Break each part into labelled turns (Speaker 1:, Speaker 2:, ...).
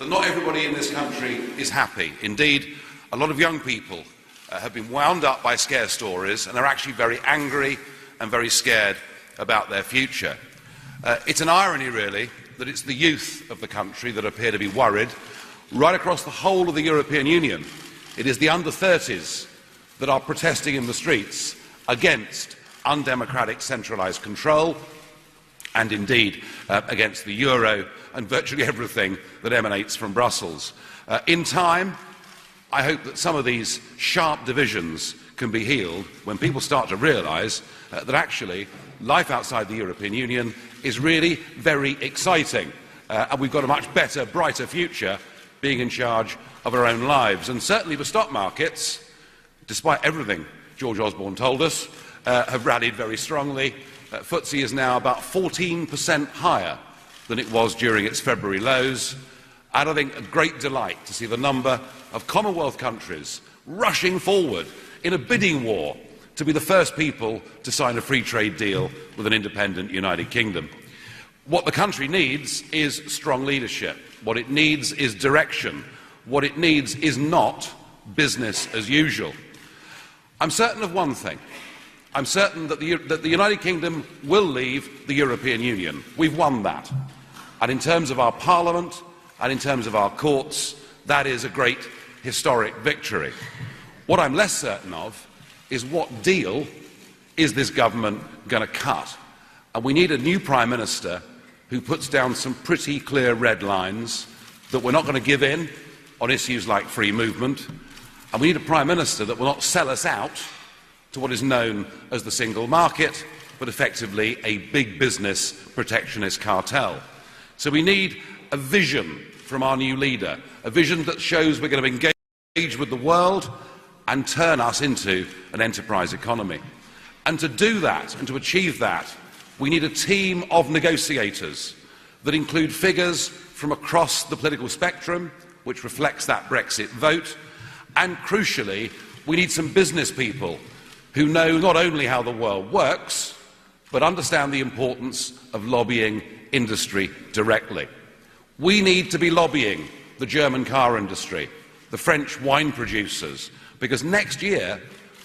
Speaker 1: that not everybody in this country is happy. Indeed, a lot of young people have been wound up by scare stories and are actually very angry and very scared about their future. It's an irony, really, that it's the youth of the country that appear to be worried. Right across the whole of the European Union, it is the under-30s that are protesting in the streets against undemocratic centralised control and indeed against the euro and virtually everything that emanates from Brussels. In time, I hope that some of these sharp divisions can be healed when people start to realise that actually life outside the European Union is really very exciting and we've got a much better, brighter future being in charge of our own lives. And certainly the stock markets, despite everything George Osborne told us, have rallied very strongly. FTSE is now about 14% higher than it was during its February lows. And I think a great delight to see the number of Commonwealth countries rushing forward in a bidding war to be the first people to sign a free trade deal with an independent United Kingdom. What the country needs is strong leadership. What it needs is direction. What it needs is not business as usual. I'm certain of one thing. I'm certain that the United Kingdom will leave the European Union. We've won that. And in terms of our Parliament and in terms of our courts, that is a great historic victory. What I'm less certain of is what deal is this government going to cut. And we need a new Prime Minister who puts down some pretty clear red lines that we're not going to give in on issues like free movement. And we need a Prime Minister that will not sell us out to what is known as the single market, but effectively a big business protectionist cartel. So we need a vision from our new leader, a vision that shows we're going to engage with the world and turn us into an enterprise economy. And to do that and to achieve that, we need a team of negotiators that include figures from across the political spectrum, which reflects that Brexit vote, and crucially, we need some business people who know not only how the world works, but understand the importance of lobbying industry directly. We need to be lobbying the German car industry, the French wine producers, because next year,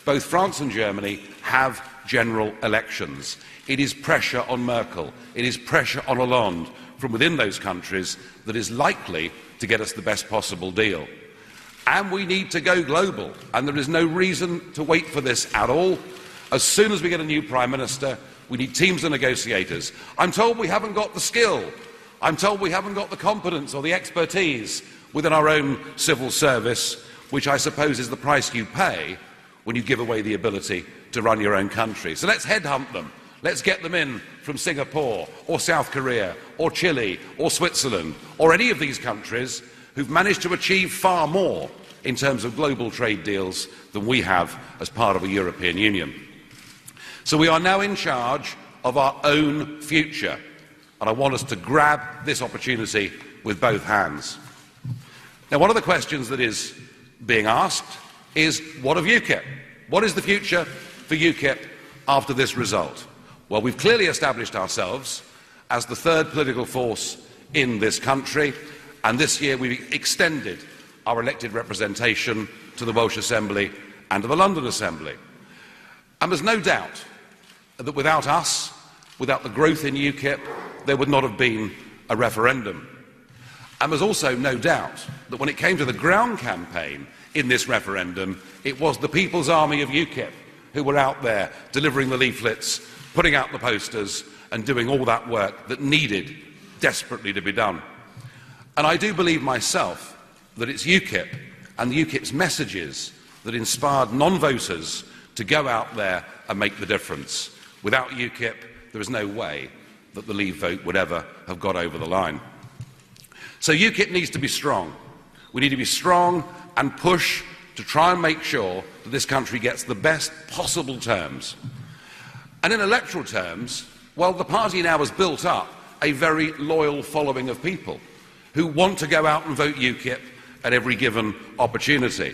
Speaker 1: both France and Germany have general elections. It is pressure on Merkel, it is pressure on Hollande from within those countries that is likely to get us the best possible deal. And we need to go global, and there is no reason to wait for this at all. As soon as we get a new Prime Minister, we need teams of negotiators. I'm told we haven't got the skill. I'm told we haven't got the competence or the expertise within our own civil service, which I suppose is the price you pay when you give away the ability to run your own country. So let's headhunt them. Let's get them in from Singapore or South Korea or Chile or Switzerland or any of these countries who've managed to achieve far more in terms of global trade deals than we have as part of a European Union. So we are now in charge of our own future, and I want us to grab this opportunity with both hands. Now, one of the questions that is being asked is, what of UKIP? What is the future for UKIP after this result? Well, we've clearly established ourselves as the third political force in this country, and this year we've extended our elected representation to the Welsh Assembly and to the London Assembly. And there's no doubt that without us, without the growth in UKIP, there would not have been a referendum. And there's also no doubt that when it came to the ground campaign in this referendum, it was the People's Army of UKIP who were out there delivering the leaflets, putting out the posters and doing all that work that needed desperately to be done. And I do believe myself that it's UKIP and UKIP's messages that inspired non-voters to go out there and make the difference. Without UKIP, there is no way that the Leave vote would ever have got over the line. So UKIP needs to be strong. We need to be strong and push to try and make sure that this country gets the best possible terms. And in electoral terms, well, the party now has built up a very loyal following of people who want to go out and vote UKIP at every given opportunity.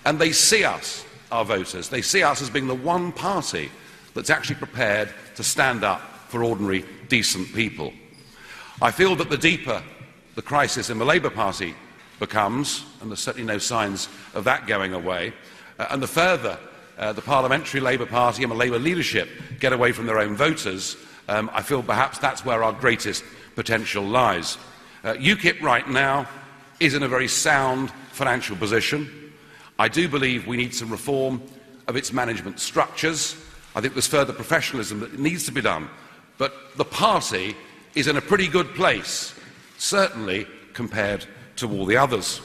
Speaker 1: And they see us, our voters, they see us as being the one party that's actually prepared to stand up for ordinary, decent people. I feel that the deeper the crisis in the Labour Party becomes, and there's certainly no signs of that going away, and the further the parliamentary Labour Party and the Labour leadership get away from their own voters, I feel perhaps that's where our greatest potential lies. UKIP right now is in a very sound financial position. I do believe we need some reform of its management structures. I think there's further professionalism that needs to be done. But the party is in a pretty good place, certainly compared to all the others.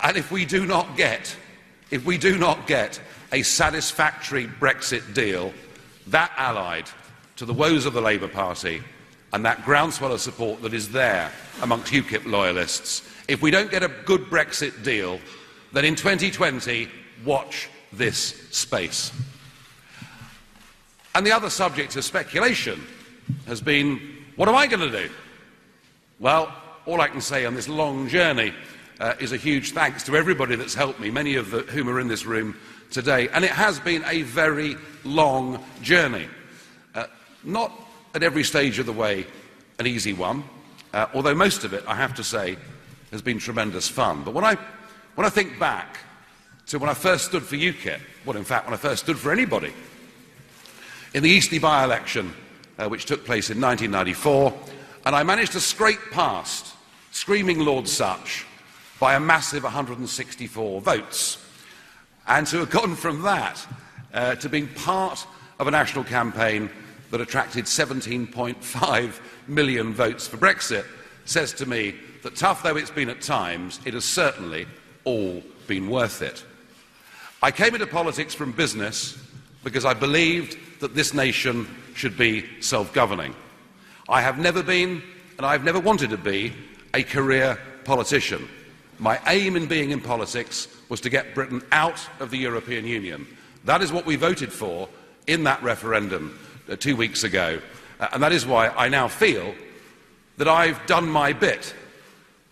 Speaker 1: And if we do not get a satisfactory Brexit deal, that allied to the woes of the Labour Party and that groundswell of support that is there amongst UKIP loyalists, if we don't get a good Brexit deal, then in 2020, watch this space. And the other subject of speculation has been, what am I going to do? Well, all I can say on this long journey is a huge thanks to everybody that's helped me, many of whom are in this room today. And it has been a very long journey. Not at every stage of the way an easy one, although most of it, I have to say, has been tremendous fun. But when I think back to when I first stood for UKIP, well, in fact, when I first stood for anybody, in the Eastleigh by-election, which took place in 1994, and I managed to scrape past screaming Lord Such by a massive 164 votes. And to have gone from that to being part of a national campaign that attracted 17.5 million votes for Brexit says to me that, tough though it's been at times, it has certainly all been worth it. I came into politics from business because I believed that this nation should be self-governing. I have never been, and I've never wanted to be, a career politician. My aim in being in politics was to get Britain out of the European Union. That is what we voted for in that referendum 2 weeks ago, and that is why I now feel that I've done my bit,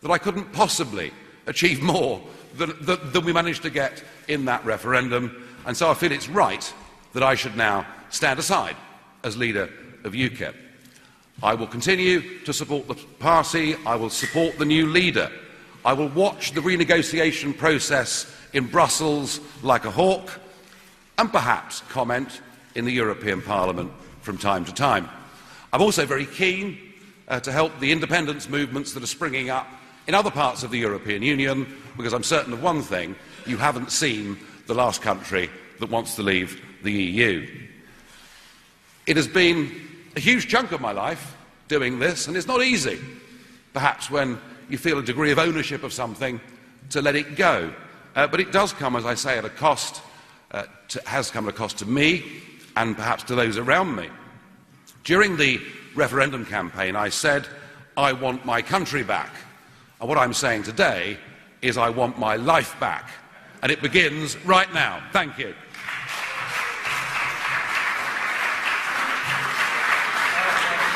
Speaker 1: that I couldn't possibly achieve more than we managed to get in that referendum, and so I feel it's right that I should now stand aside as leader of UKIP. I will continue to support the party. I will support the new leader. I will watch the renegotiation process in Brussels like a hawk, and perhaps comment in the European Parliament from time to time. I'm also very keen to help the independence movements that are springing up in other parts of the European Union, because I'm certain of one thing: you haven't seen the last country that wants to leave the EU. It has been a huge chunk of my life doing this, and it's not easy, perhaps when you feel a degree of ownership of something, to let it go. But it does come, as I say, at a cost, has come at a cost to me and perhaps to those around me. During the referendum campaign, I said, I want my country back. And what I'm saying today is I want my life back. And it begins right now. Thank you.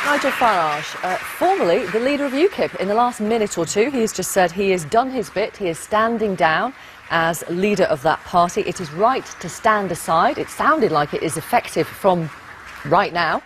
Speaker 2: Nigel Farage, formerly the leader of UKIP. In the last minute or two, he has just said he has done his bit. He is standing down as leader of that party. It is right to stand aside. It sounded like it is effective from right now.